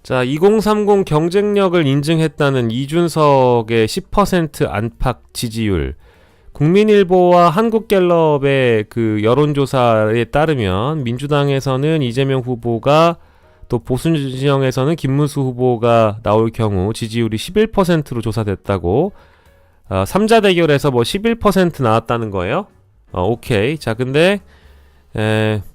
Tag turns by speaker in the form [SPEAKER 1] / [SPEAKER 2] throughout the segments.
[SPEAKER 1] 자, 2030 경쟁력을 인증했다는 이준석의 10% 안팎 지지율. 국민일보와 한국갤럽의 그 여론조사에 따르면 민주당에서는 이재명 후보가 또 보수 진영에서는 김문수 후보가 나올 경우 지지율이 11%로 조사됐다고 3자 대결에서 뭐 11% 나왔다는 거예요. 오케이. 자, 근데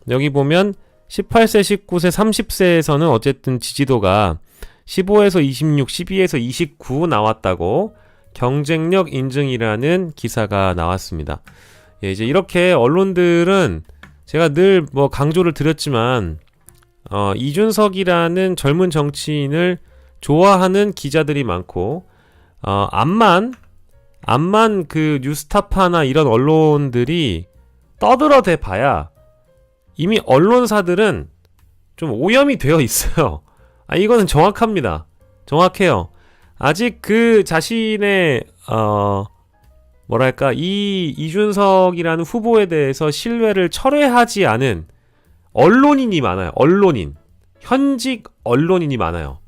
[SPEAKER 1] 여기 보면 18세, 19세, 30세에서는 어쨌든 지지도가 15에서 26, 12에서 29 나왔다고 경쟁력 인증이라는 기사가 나왔습니다. 예, 이제 이렇게 언론들은 제가 늘 뭐 강조를 드렸지만 이준석이라는 젊은 정치인을 좋아하는 기자들이 많고 암만 그 뉴스타파나 이런 언론들이 떠들어대 봐야 이미 언론사들은 좀 오염이 되어 있어요. 이거는 정확합니다. 정확해요. 아직 그 자신의 뭐랄까 이 이준석이라는 후보에 대해서 신뢰를 철회하지 않은 언론인이 많아요. 언론인. 현직 언론인이 많아요.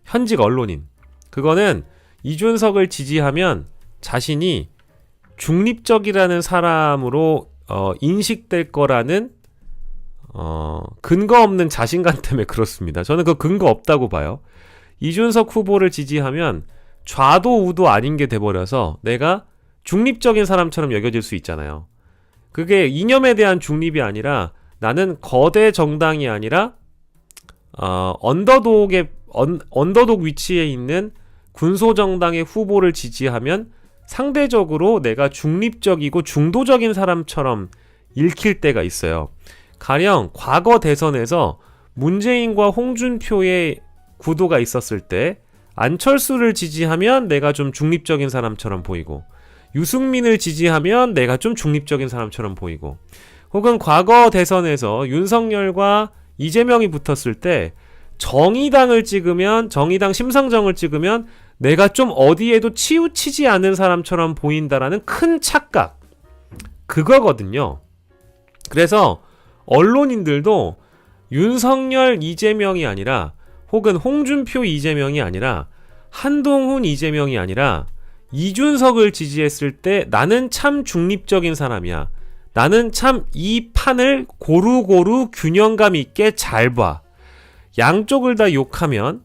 [SPEAKER 1] 현직 언론인. 그거는 이준석을 지지하면 자신이 중립적이라는 사람으로 인식될 거라는 근거 없는 자신감 때문에 그렇습니다. 저는 그 근거 없다고 봐요. 이준석 후보를 지지하면 좌도 우도 아닌 게 돼버려서 내가 중립적인 사람처럼 여겨질 수 있잖아요. 그게 이념에 대한 중립이 아니라 나는 거대 정당이 아니라 언더독 위치에 있는 군소정당의 후보를 지지하면 상대적으로 내가 중립적이고 중도적인 사람처럼 읽힐 때가 있어요. 가령 과거 대선에서 문재인과 홍준표의 구도가 있었을 때 안철수를 지지하면 내가 좀 중립적인 사람처럼 보이고 유승민을 지지하면 내가 좀 중립적인 사람처럼 보이고 혹은 과거 대선에서 윤석열과 이재명이 붙었을 때 정의당을 찍으면 정의당 심상정을 찍으면 내가 좀 어디에도 치우치지 않은 사람처럼 보인다라는 큰 착각 그거거든요. 그래서 언론인들도 윤석열 이재명이 아니라 혹은 홍준표 이재명이 아니라 한동훈 이재명이 아니라 이준석을 지지했을 때 나는 참 중립적인 사람이야. 나는 참 이 판을 고루고루 균형감 있게 잘 봐. 양쪽을 다 욕하면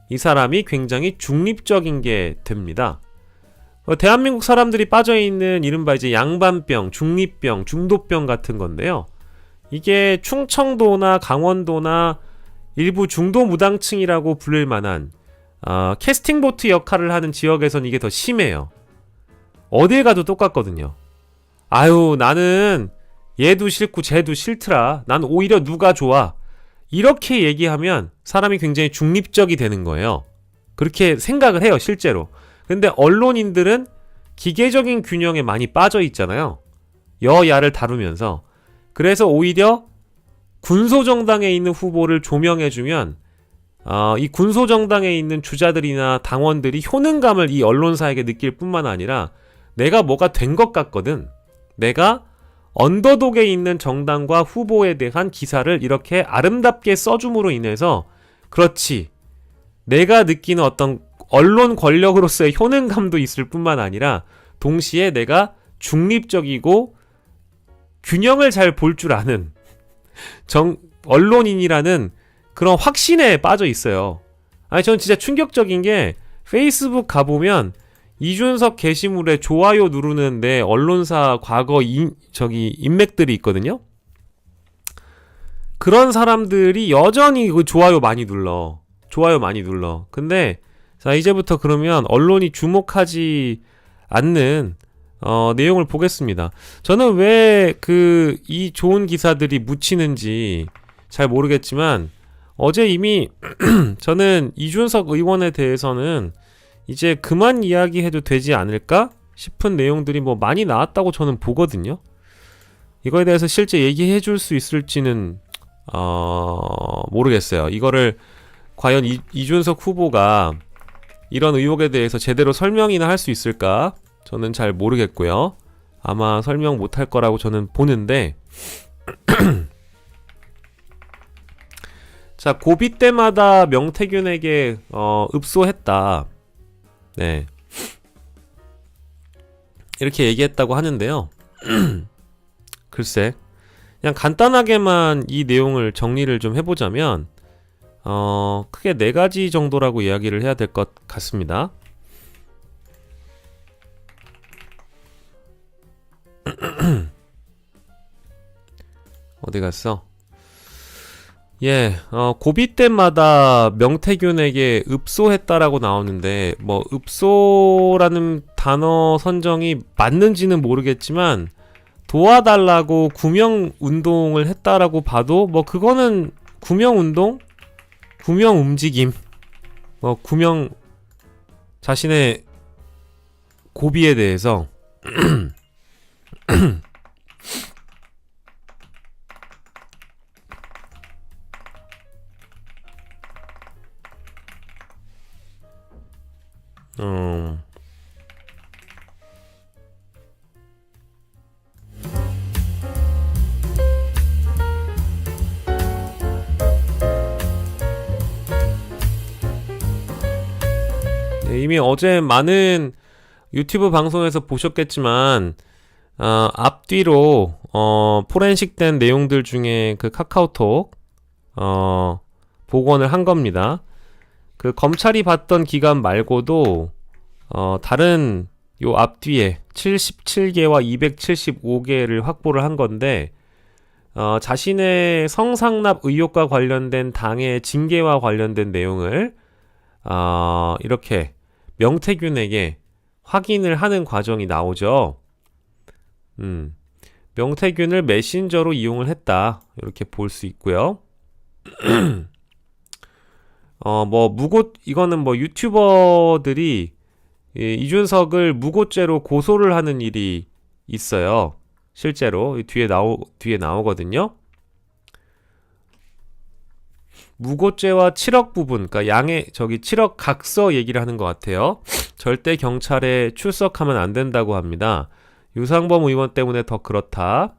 [SPEAKER 1] 이 사람이 굉장히 중립적인 게 됩니다. 대한민국 사람들이 빠져있는 이른바 이제 양반병, 중립병, 중도병 같은 건데요. 이게 충청도나 강원도나 일부 중도 무당층이라고 부를 만한 캐스팅보트 역할을 하는 지역에선 이게 더 심해요. 어딜 가도 똑같거든요. 아유, 나는 얘도 싫고 쟤도 싫더라. 난 오히려 누가 좋아. 이렇게 얘기하면 사람이 굉장히 중립적이 되는 거예요. 그렇게 생각을 해요, 실제로. 근데 언론인들은 기계적인 균형에 많이 빠져 있잖아요. 여야를 다루면서. 그래서 오히려 군소정당에 있는 후보를 조명해주면 이 군소정당에 있는 주자들이나 당원들이 효능감을 이 언론사에게 느낄 뿐만 아니라 내가 뭐가 된 것 같거든. 내가 언더독에 있는 정당과 후보에 대한 기사를 이렇게 아름답게 써줌으로 인해서 그렇지. 내가 느끼는 어떤 언론 권력으로서의 효능감도 있을 뿐만 아니라 동시에 내가 중립적이고 균형을 잘 볼 줄 아는 언론인이라는 그런 확신에 빠져 있어요. 저는 진짜 충격적인 게 페이스북 가보면 이준석 게시물에 좋아요 누르는 내 언론사 과거 인맥들이 있거든요. 그런 사람들이 여전히 그 좋아요 많이 눌러. 근데 자, 이제부터 그러면 언론이 주목하지 않는 내용을 보겠습니다. 저는 왜 이 좋은 기사들이 묻히는지 잘 모르겠지만 어제 이미 저는 이준석 의원에 대해서는 이제 그만 이야기해도 되지 않을까 싶은 내용들이 뭐 많이 나왔다고 저는 보거든요. 이거에 대해서 실제 얘기해 줄 수 있을지는 모르겠어요. 이거를 과연 이준석 후보가 이런 의혹에 대해서 제대로 설명이나 할 수 있을까? 저는 잘 모르겠고요. 아마 설명 못할 거라고 저는 보는데 자, 고비 때마다 명태균에게 읍소했다. 네. 이렇게 얘기했다고 하는데요. 글쎄, 그냥 간단하게만 이 내용을 정리를 좀 해보자면 크게 4가지 정도라고 이야기를 해야 될 것 같습니다. 어디 갔어? 예, 고비 때마다 명태균에게 읍소했다라고 나오는데, 뭐, 읍소라는 단어 선정이 맞는지는 모르겠지만, 도와달라고 구명운동을 했다라고 봐도, 뭐, 그거는 구명운동? 구명움직임. 자신의 고비에 대해서, 네, 이미 어제 많은 유튜브 방송에서 보셨겠지만, 앞뒤로, 포렌식된 내용들 중에 그 카카오톡, 복원을 한 겁니다. 그 검찰이 봤던 기간 말고도, 다른 요 앞뒤에 77개와 275개를 확보를 한 건데, 자신의 성상납 의혹과 관련된 당의 징계와 관련된 내용을, 이렇게 명태균에게 확인을 하는 과정이 나오죠. 명태균을 메신저로 이용을 했다. 이렇게 볼 수 있고요. 이거는 뭐 유튜버들이 이준석을 무고죄로 고소를 하는 일이 있어요. 실제로 뒤에 나오거든요. 무고죄와 7억 부분, 그러니까 7억 각서 얘기를 하는 것 같아요. 절대 경찰에 출석하면 안 된다고 합니다. 유상범 의원 때문에 더 그렇다.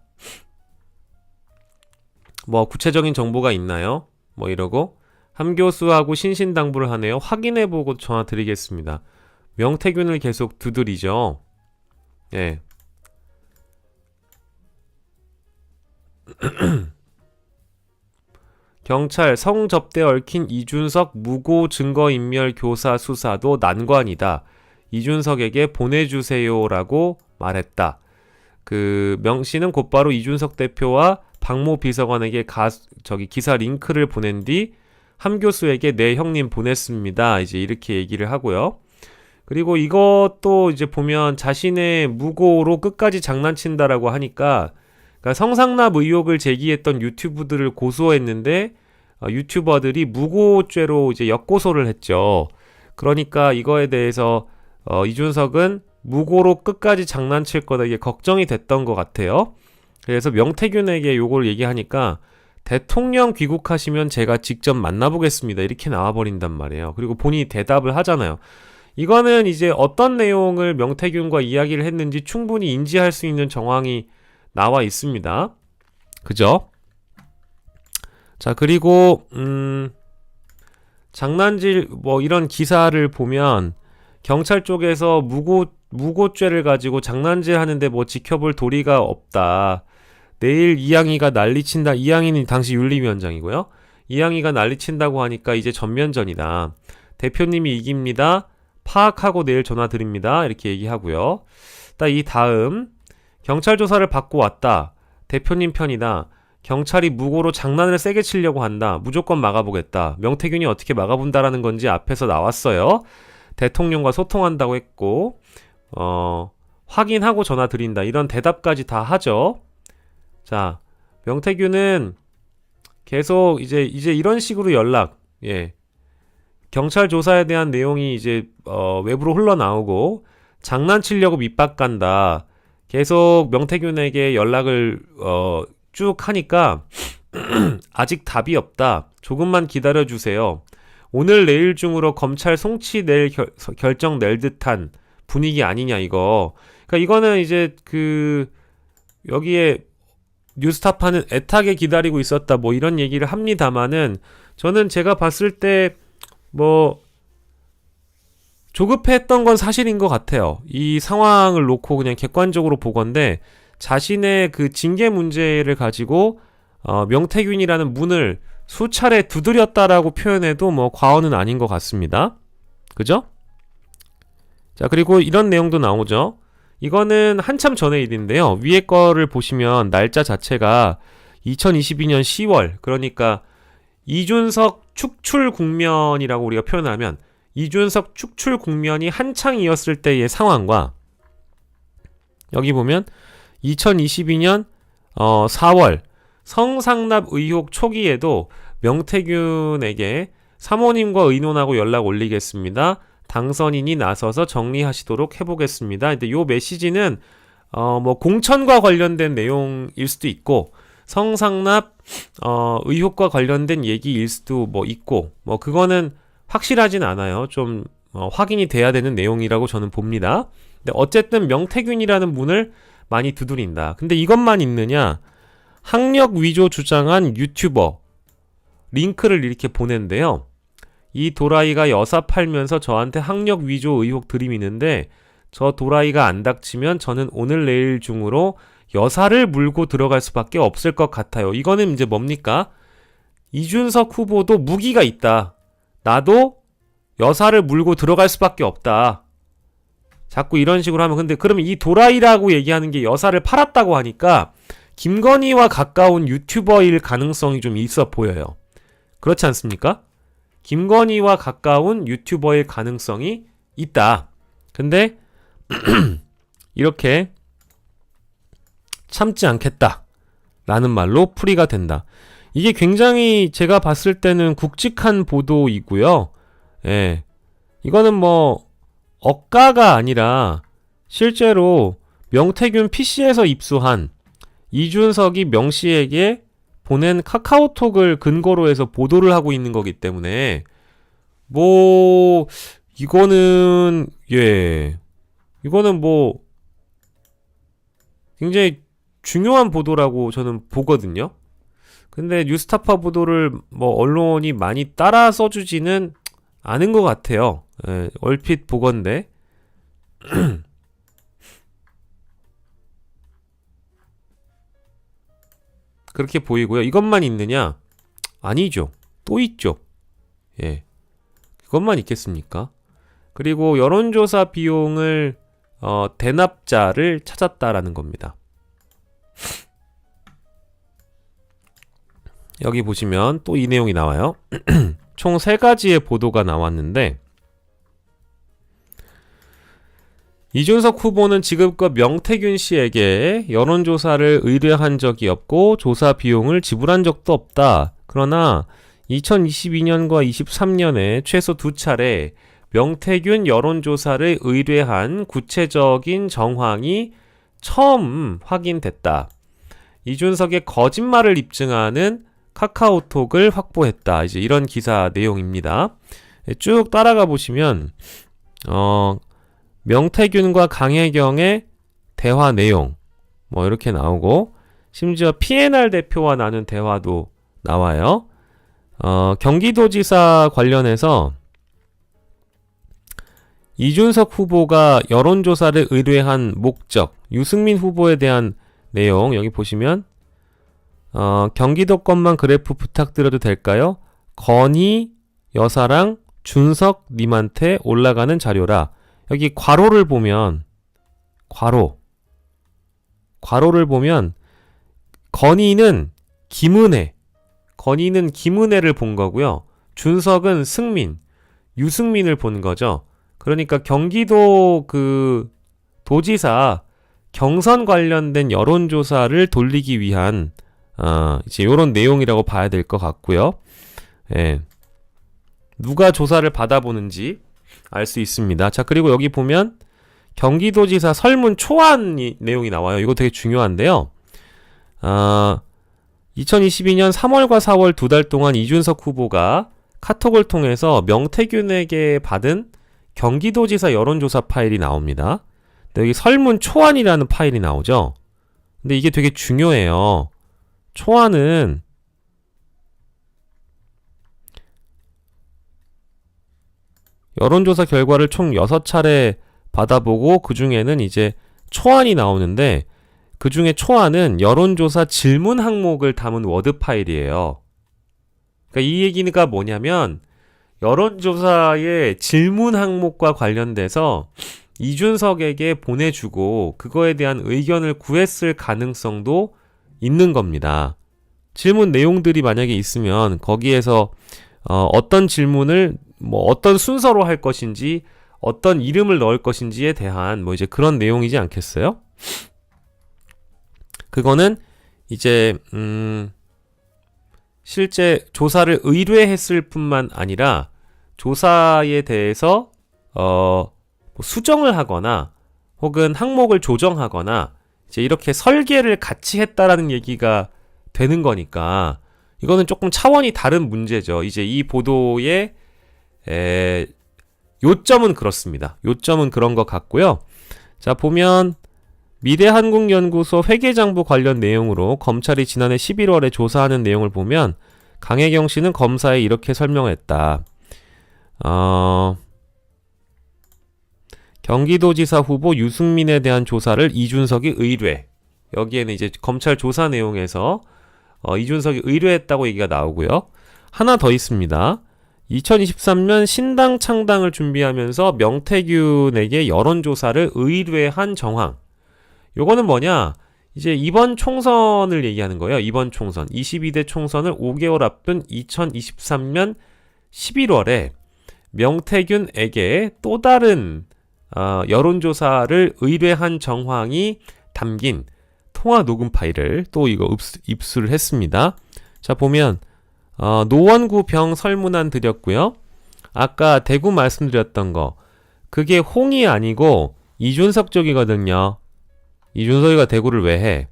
[SPEAKER 1] 뭐 구체적인 정보가 있나요? 뭐 이러고 함교수하고 신신당부를 하네요. 확인해보고 전화 드리겠습니다. 명태균을 계속 두드리죠. 예. 경찰 성접대 얽힌 이준석 무고 증거인멸 교사 수사도 난관이다. 이준석에게 보내주세요라고 말했다. 그 명씨는 곧바로 이준석 대표와 박모 비서관에게 기사 링크를 보낸 뒤 함교수에게 네 형님 보냈습니다. 이제 이렇게 얘기를 하고요. 그리고 이것도 이제 보면 자신의 무고로 끝까지 장난친다라고 하니까, 그러니까 성상납 의혹을 제기했던 유튜브들을 고소했는데 유튜버들이 무고죄로 이제 역고소를 했죠. 그러니까 이거에 대해서 이준석은 무고로 끝까지 장난칠 거다, 이게 걱정이 됐던 것 같아요. 그래서 명태균에게 요걸 얘기하니까 대통령 귀국하시면 제가 직접 만나보겠습니다, 이렇게 나와버린단 말이에요. 그리고 본인이 대답을 하잖아요. 이거는 이제 어떤 내용을 명태균과 이야기를 했는지 충분히 인지할 수 있는 정황이 나와 있습니다. 그죠? 자, 그리고 장난질 뭐 이런 기사를 보면 경찰 쪽에서 무고죄를 가지고 장난질 하는데 뭐 지켜볼 도리가 없다. 내일 이양희가 난리친다. 이양희는 당시 윤리위원장이고요. 이양희가 난리친다고 하니까 이제 전면전이다. 대표님이 이깁니다. 파악하고 내일 전화드립니다. 이렇게 얘기하고요. 딱 이 다음, 경찰 조사를 받고 왔다. 대표님 편이다. 경찰이 무고로 장난을 세게 치려고 한다. 무조건 막아보겠다. 명태균이 어떻게 막아본다라는 건지 앞에서 나왔어요. 대통령과 소통한다고 했고, 확인하고 전화드린다. 이런 대답까지 다 하죠. 자, 명태균은 계속 이제 이런 식으로 경찰 조사에 대한 내용이 이제 외부로 흘러나오고 장난치려고 밑박간다. 계속 명태균에게 연락을 쭉 하니까 아직 답이 없다. 조금만 기다려주세요. 오늘 내일 중으로 검찰 송치 낼 결정 낼 듯한 분위기 아니냐 이거. 그러니까 이거는 이제 여기에 뉴스타파는 애타게 기다리고 있었다 뭐 이런 얘기를 합니다마는 저는 제가 봤을 때 뭐 조급했던 건 사실인 것 같아요. 이 상황을 놓고 그냥 객관적으로 보건대 자신의 그 징계 문제를 가지고 명태균이라는 문을 수차례 두드렸다라고 표현해도 뭐 과언은 아닌 것 같습니다. 그죠? 자, 그리고 이런 내용도 나오죠. 이거는 한참 전의 일인데요. 위에 거를 보시면 날짜 자체가 2022년 10월, 그러니까 이준석 축출 국면이라고 우리가 표현하면 이준석 축출 국면이 한창이었을 때의 상황과 여기 보면 2022년 4월 성상납 의혹 초기에도 명태균에게 사모님과 의논하고 연락 올리겠습니다. 당선인이 나서서 정리하시도록 해보겠습니다. 근데 요 메시지는 뭐 공천과 관련된 내용일 수도 있고 성상납 의혹과 관련된 얘기일 수도 뭐 있고 뭐 그거는 확실하진 않아요. 좀 확인이 돼야 되는 내용이라고 저는 봅니다. 근데 어쨌든 명태균이라는 분을 많이 두드린다. 근데 이것만 있느냐? 학력 위조 주장한 유튜버 링크를 이렇게 보낸대요. 이 도라이가 여사 팔면서 저한테 학력 위조 의혹 들이미는데 저 도라이가 안 닥치면 저는 오늘 내일 중으로 여사를 물고 들어갈 수밖에 없을 것 같아요. 이거는 이제 뭡니까? 이준석 후보도 무기가 있다. 나도 여사를 물고 들어갈 수밖에 없다. 자꾸 이런 식으로 하면 근데 그러면 이 도라이라고 얘기하는 게 여사를 팔았다고 하니까 김건희와 가까운 유튜버일 가능성이 좀 있어 보여요. 그렇지 않습니까? 김건희와 가까운 유튜버일 가능성이 있다. 근데 이렇게 참지 않겠다 라는 말로 풀이가 된다. 이게 굉장히 제가 봤을 때는 굵직한 보도이고요. 예. 이거는 뭐 억가가 아니라 실제로 명태균 PC에서 입수한 이준석이 명씨에게 보낸 카카오톡을 근거로 해서 보도를 하고 있는 거기 때문에 뭐 이거는 뭐 굉장히 중요한 보도라고 저는 보거든요. 근데 뉴스타파 보도를 뭐 언론이 많이 따라 써주지는 않은 것 같아요. 예, 얼핏 보건데 그렇게 보이고요. 이것만 있느냐? 아니죠. 또 있죠. 예, 그것만 있겠습니까? 그리고 여론조사 비용을 대납자를 찾았다라는 겁니다. 여기 보시면 또 이 내용이 나와요. 총 3가지의 보도가 나왔는데 이준석 후보는 지금껏 명태균 씨에게 여론조사를 의뢰한 적이 없고 조사 비용을 지불한 적도 없다. 그러나 2022년과 23년에 최소 2차례 명태균 여론조사를 의뢰한 구체적인 정황이 처음 확인됐다. 이준석의 거짓말을 입증하는 카카오톡을 확보했다. 이제 이런 기사 내용입니다. 쭉 따라가 보시면 명태균과 강혜경의 대화 내용 뭐 이렇게 나오고 심지어 PNR 대표와 나눈 대화도 나와요. 경기도지사 관련해서 이준석 후보가 여론조사를 의뢰한 목적, 유승민 후보에 대한 내용 여기 보시면 경기도권만 그래프 부탁드려도 될까요? 건희 여사랑 준석 님한테 올라가는 자료라. 여기 괄호를 보면 괄호를 보면 건희는 김은혜를 본 거고요. 준석은 유승민을 본 거죠. 그러니까 경기도 그 도지사 경선 관련된 여론조사를 돌리기 위한 이제 요런 내용이라고 봐야 될 것 같고요. 예. 누가 조사를 받아보는지 알 수 있습니다. 자, 그리고 여기 보면 경기도지사 설문 초안 내용이 나와요. 이거 되게 중요한데요. 2022년 3월과 4월 2달 동안 이준석 후보가 카톡을 통해서 명태균에게 받은 경기도지사 여론조사 파일이 나옵니다. 근데 여기 설문 초안이라는 파일이 나오죠. 근데 이게 되게 중요해요. 초안은 여론조사 결과를 총 6차례 받아보고 그 중에는 이제 초안이 나오는데 그 중에 초안은 여론조사 질문 항목을 담은 워드 파일이에요. 그러니까 이 얘기가 뭐냐면 여론조사의 질문 항목과 관련돼서 이준석에게 보내주고 그거에 대한 의견을 구했을 가능성도 있는 겁니다. 질문 내용들이 만약에 있으면 거기에서 어떤 질문을 뭐 어떤 순서로 할 것인지 어떤 이름을 넣을 것인지에 대한 뭐 이제 그런 내용이지 않겠어요? 그거는 이제 실제 조사를 의뢰했을 뿐만 아니라 조사에 대해서 뭐 수정을 하거나 혹은 항목을 조정하거나 이제 이렇게 설계를 같이 했다라는 얘기가 되는 거니까 이거는 조금 차원이 다른 문제죠. 이제 이 보도의 요점은 그렇습니다. 요점은 그런 것 같고요. 자, 보면 미래한국연구소 회계장부 관련 내용으로 검찰이 지난해 11월에 조사하는 내용을 보면 강혜경 씨는 검사에 이렇게 설명했다. 경기도지사 후보 유승민에 대한 조사를 이준석이 의뢰. 여기에는 이제 검찰 조사 내용에서 이준석이 의뢰했다고 얘기가 나오고요. 하나 더 있습니다. 2023년 신당 창당을 준비하면서 명태균에게 여론조사를 의뢰한 정황. 요거는 뭐냐? 이제 이번 총선을 얘기하는 거예요. 이번 총선. 22대 총선을 5개월 앞둔 2023년 11월에 명태균에게 또 다른 여론조사를 의뢰한 정황이 담긴 통화 녹음 파일을 또 이거 입수를 했습니다. 자, 보면 노원구 병 설문안 드렸고요. 아까 대구 말씀드렸던 거 그게 홍이 아니고 이준석 쪽이거든요. 이준석이가 대구를 왜 해?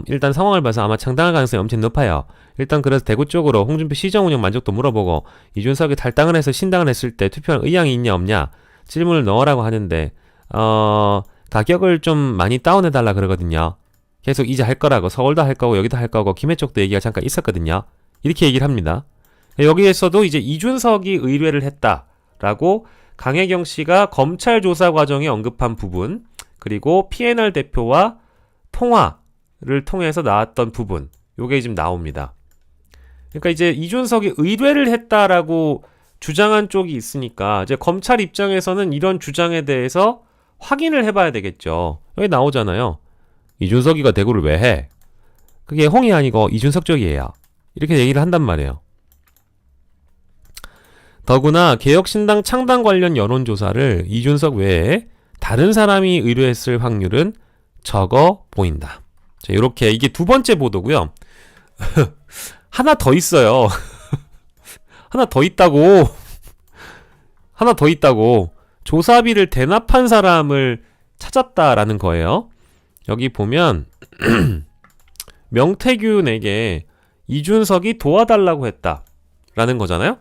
[SPEAKER 1] 일단 상황을 봐서 아마 창당할 가능성이 엄청 높아요. 일단 그래서 대구 쪽으로 홍준표 시정 운영 만족도 물어보고 이준석이 탈당을 해서 신당을 했을 때 투표할 의향이 있냐 없냐 질문을 넣으라고 하는데 가격을 좀 많이 다운해달라 그러거든요. 계속 이제 할 거라고 서울도 할 거고 여기도 할 거고 김해 쪽도 얘기가 잠깐 있었거든요. 이렇게 얘기를 합니다. 여기에서도 이제 이준석이 의뢰를 했다라고 강혜경 씨가 검찰 조사 과정에 언급한 부분 그리고 PNR 대표와 통화를 통해서 나왔던 부분 요게 지금 나옵니다. 그러니까 이제 이준석이 의뢰를 했다라고 주장한 쪽이 있으니까 이제 검찰 입장에서는 이런 주장에 대해서 확인을 해봐야 되겠죠. 여기 나오잖아요. 이준석이가 대구를 왜 해? 그게 홍이 아니고 이준석 쪽이에요. 이렇게 얘기를 한단 말이에요. 더구나 개혁신당 창당 관련 여론조사를 이준석 외에 다른 사람이 의뢰했을 확률은 적어 보인다. 자, 이렇게 이게 두 번째 보도고요. 하나 더 있어요. 하나 더 있다고. 하나 더 있다고. 조사비를 대납한 사람을 찾았다라는 거예요. 여기 보면 명태균에게 이준석이 도와달라고 했다라는 거잖아요.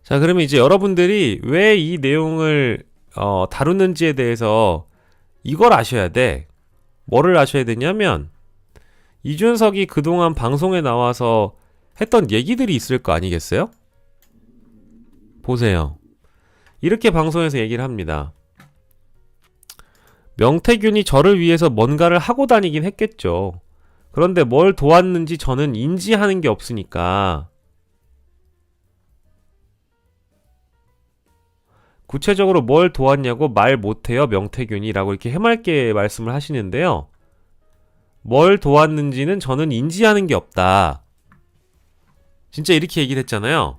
[SPEAKER 1] 자, 그러면 이제 여러분들이 왜 이 내용을 다루는지에 대해서 이걸 아셔야 돼. 뭐를 아셔야 되냐면 이준석이 그동안 방송에 나와서 했던 얘기들이 있을 거 아니겠어요? 보세요. 이렇게 방송에서 얘기를 합니다. 명태균이 저를 위해서 뭔가를 하고 다니긴 했겠죠. 그런데 뭘 도왔는지 저는 인지하는 게 없으니까 구체적으로 뭘 도왔냐고 말 못해요 명태균이 라고 이렇게 해맑게 말씀을 하시는데요. 뭘 도왔는지는 저는 인지하는 게 없다. 진짜 이렇게 얘기를 했잖아요.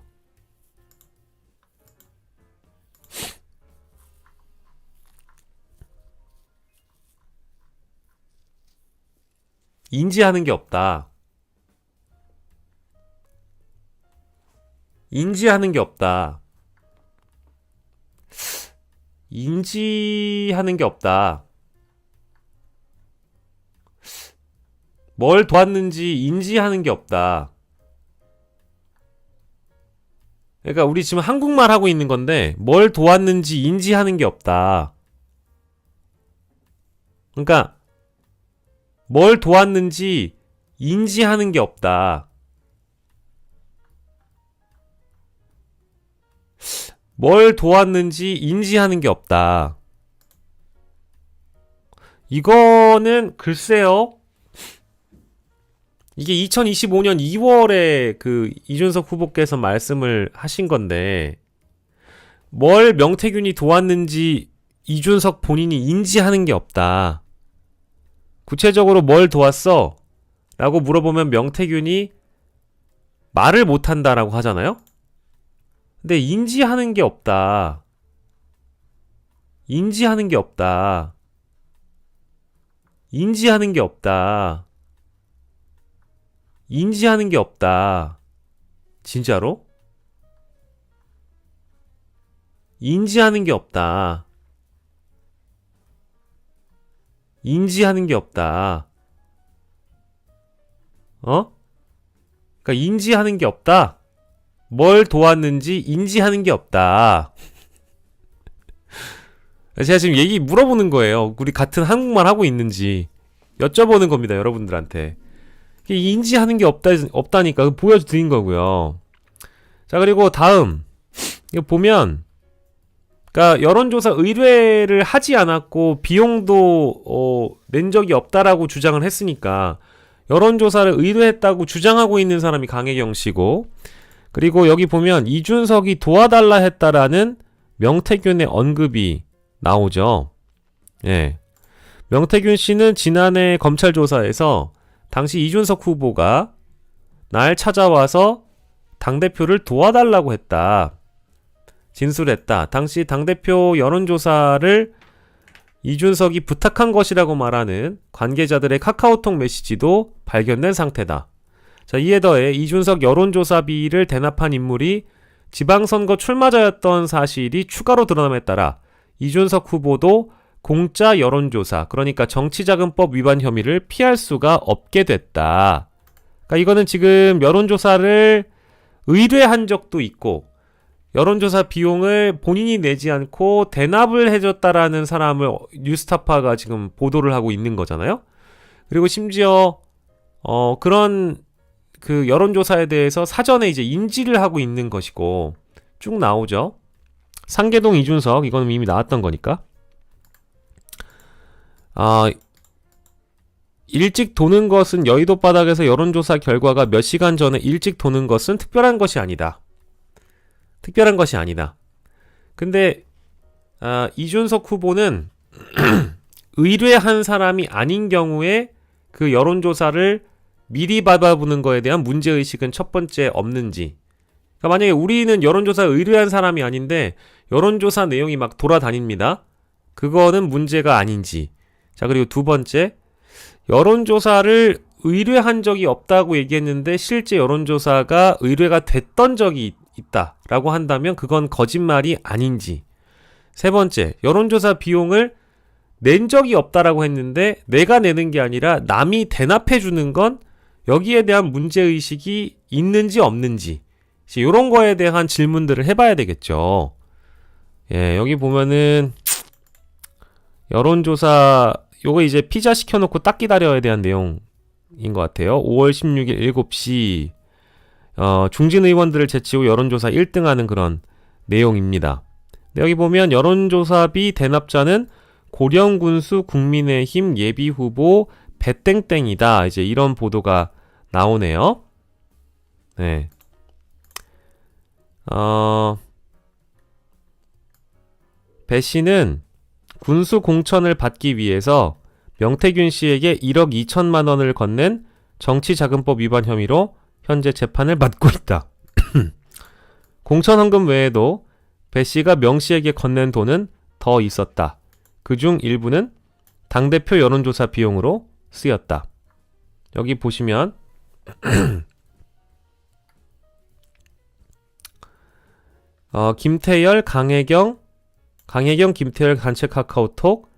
[SPEAKER 1] 인지하는 게 없다. 인지하는 게 없다. 인지하는 게 없다. 뭘 도왔는지 인지하는 게 없다. 그러니까 우리 지금 한국말 하고 있는 건데 뭘 도왔는지 인지하는 게 없다. 그러니까 뭘 도왔는지 인지하는 게 없다. 뭘 도왔는지 인지하는 게 없다. 이거는 글쎄요. 이게 2025년 2월에 그 이준석 후보께서 말씀을 하신 건데 뭘 명태균이 도왔는지 이준석 본인이 인지하는 게 없다. 구체적으로 뭘 도왔어? 라고 물어보면 명태균이 말을 못한다라고 하잖아요? 근데 인지하는 게 없다. 인지하는 게 없다. 인지하는 게 없다. 인지하는 게 없다. 진짜로? 인지하는 게 없다. 인지하는 게 없다. 그러니까 인지하는 게 없다. 뭘 도왔는지 인지하는 게 없다. 제가 지금 얘기 물어보는 거예요. 우리 같은 한국말 하고 있는지 여쭤보는 겁니다, 여러분들한테. 인지하는 게 없다니까 보여드린 거고요. 자, 그리고 다음 이거 보면, 그러니까 여론조사 의뢰를 하지 않았고 비용도 낸 적이 없다라고 주장을 했으니까 여론조사를 의뢰했다고 주장하고 있는 사람이 강혜경 씨고, 그리고 여기 보면 이준석이 도와달라 했다라는 명태균의 언급이 나오죠. 예. 명태균 씨는 지난해 검찰 조사에서 당시 이준석 후보가 날 찾아와서 당대표를 도와달라고 했다. 진술했다. 당시 당대표 여론조사를 이준석이 부탁한 것이라고 말하는 관계자들의 카카오톡 메시지도 발견된 상태다. 자, 이에 더해 이준석 여론조사비를 대납한 인물이 지방선거 출마자였던 사실이 추가로 드러남에 따라 이준석 후보도 공짜 여론조사, 그러니까 정치자금법 위반 혐의를 피할 수가 없게 됐다. 그러니까 이거는 지금 여론조사를 의뢰한 적도 있고 여론조사 비용을 본인이 내지 않고 대납을 해줬다라는 사람을 뉴스타파가 지금 보도를 하고 있는 거잖아요. 그리고 심지어 그런 그 여론조사에 대해서 사전에 이제 인지를 하고 있는 것이고 쭉 나오죠. 상계동 이준석, 이거는 이미 나왔던 거니까. 일찍 도는 것은 여의도 바닥에서 여론조사 결과가 몇 시간 전에 일찍 도는 것은 특별한 것이 아니다. 특별한 것이 아니다. 근데 이준석 후보는 의뢰한 사람이 아닌 경우에 그 여론조사를 미리 받아보는 거에 대한 문제의식은 첫 번째 없는지. 그러니까 만약에 우리는 여론조사 의뢰한 사람이 아닌데 여론조사 내용이 막 돌아다닙니다. 그거는 문제가 아닌지. 자, 그리고 두 번째, 여론조사를 의뢰한 적이 없다고 얘기했는데 실제 여론조사가 의뢰가 됐던 적이 있다라고 한다면 그건 거짓말이 아닌지. 세 번째, 여론조사 비용을 낸 적이 없다라고 했는데 내가 내는 게 아니라 남이 대납해 주는 건 여기에 대한 문제의식이 있는지 없는지, 이런 거에 대한 질문들을 해봐야 되겠죠. 예, 여기 보면은 여론조사 요거 이제 피자 시켜놓고 딱 기다려야 대한 내용인 것 같아요. 5월 16일 7시 중진 의원들을 제치고 여론조사 1등하는 그런 내용입니다. 여기 보면 여론조사비 대납자는 고령군수 국민의힘 예비후보 배땡땡이다. 이제 이런 보도가 나오네요. 네. 배 씨는 군수 공천을 받기 위해서 명태균 씨에게 1억 2천만 원을 건넨 정치자금법 위반 혐의로 현재 재판을 받고 있다. 공천 헌금 외에도 배 씨가 명 씨에게 건넨 돈은 더 있었다. 그중 일부는 당대표 여론조사 비용으로 쓰였다. 여기 보시면 김태열, 강혜경, 김태열 단체 카카오톡,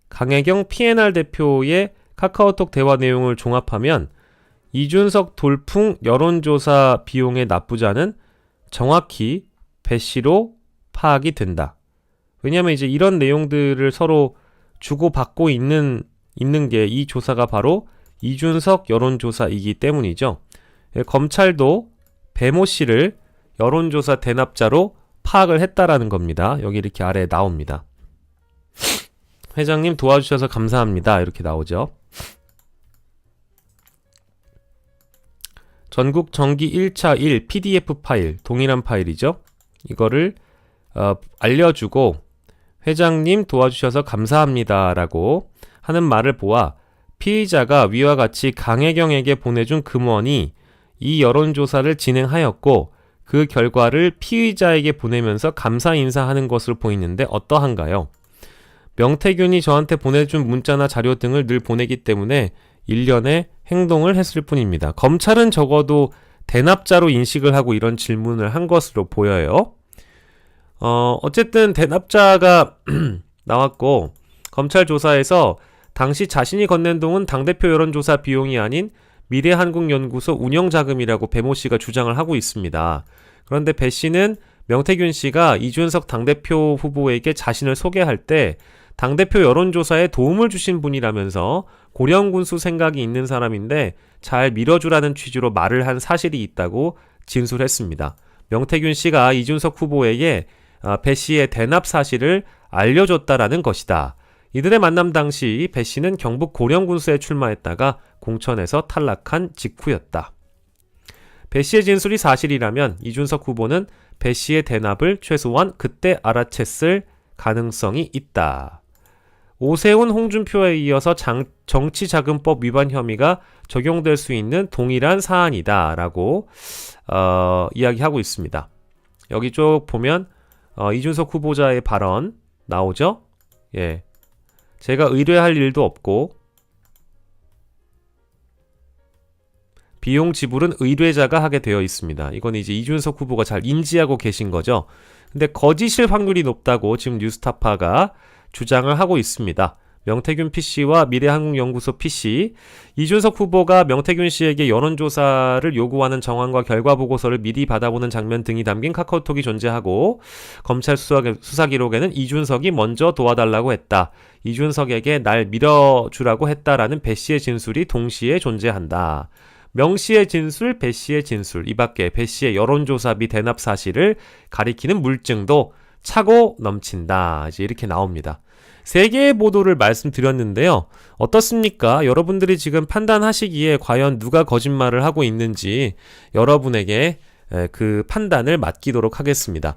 [SPEAKER 1] 강혜경 PNR 대표의 카카오톡 대화 내용을 종합하면 이준석 돌풍 여론조사 비용의 납부자는 정확히 배 씨로 파악이 된다. 왜냐하면 이제 이런 내용들을 서로 주고받고 있는 게 이 조사가 바로 이준석 여론조사이기 때문이죠. 검찰도 배모 씨를 여론조사 대납자로 파악을 했다라는 겁니다. 여기 이렇게 아래에 나옵니다. 회장님 도와주셔서 감사합니다. 이렇게 나오죠. 전국 정기 1차 1 PDF 파일, 동일한 파일이죠. 이거를 알려주고 회장님 도와주셔서 감사합니다 라고 하는 말을 보아 피의자가 위와 같이 강혜경에게 보내준 금원이 이 여론조사를 진행하였고 그 결과를 피의자에게 보내면서 감사 인사하는 것으로 보이는데 어떠한가요? 명태균이 저한테 보내준 문자나 자료 등을 늘 보내기 때문에 일련의 행동을 했을 뿐입니다. 검찰은 적어도 대납자로 인식을 하고 이런 질문을 한 것으로 보여요. 어쨌든 대납자가 나왔고 검찰 조사에서 당시 자신이 건넨 돈은 당대표 여론조사 비용이 아닌 미래한국연구소 운영자금이라고 배모 씨가 주장을 하고 있습니다. 그런데 배 씨는 명태균 씨가 이준석 당대표 후보에게 자신을 소개할 때 당대표 여론조사에 도움을 주신 분이라면서 고령군수 생각이 있는 사람인데 잘 밀어주라는 취지로 말을 한 사실이 있다고 진술했습니다. 명태균 씨가 이준석 후보에게 배 씨의 대납 사실을 알려줬다라는 것이다. 이들의 만남 당시 배 씨는 경북 고령군수에 출마했다가 공천에서 탈락한 직후였다. 배 씨의 진술이 사실이라면 이준석 후보는 배 씨의 대납을 최소한 그때 알아챘을 가능성이 있다. 오세훈, 홍준표에 이어서 정치자금법 위반 혐의가 적용될 수 있는 동일한 사안이다 라고 이야기하고 있습니다. 여기 쭉 보면 이준석 후보자의 발언 나오죠? 예, 제가 의뢰할 일도 없고 비용 지불은 의뢰자가 하게 되어 있습니다. 이건 이제 이준석 후보가 잘 인지하고 계신 거죠. 근데 거짓일 확률이 높다고 지금 뉴스타파가 주장을 하고 있습니다. 명태균 PC와 미래한국연구소 PC, 이준석 후보가 명태균 씨에게 여론조사를 요구하는 정황과 결과 보고서를 미리 받아보는 장면 등이 담긴 카카오톡이 존재하고 검찰 수사 기록에는 이준석이 먼저 도와달라고 했다. 이준석에게 날 밀어주라고 했다라는 배 씨의 진술이 동시에 존재한다. 명 씨의 진술, 배 씨의 진술, 이 밖에 배 씨의 여론조사 및 대납 사실을 가리키는 물증도 차고 넘친다. 이제 이렇게 나옵니다. 3개의 보도를 말씀드렸는데요. 어떻습니까? 여러분들이 지금 판단하시기에 과연 누가 거짓말을 하고 있는지 여러분에게 그 판단을 맡기도록 하겠습니다.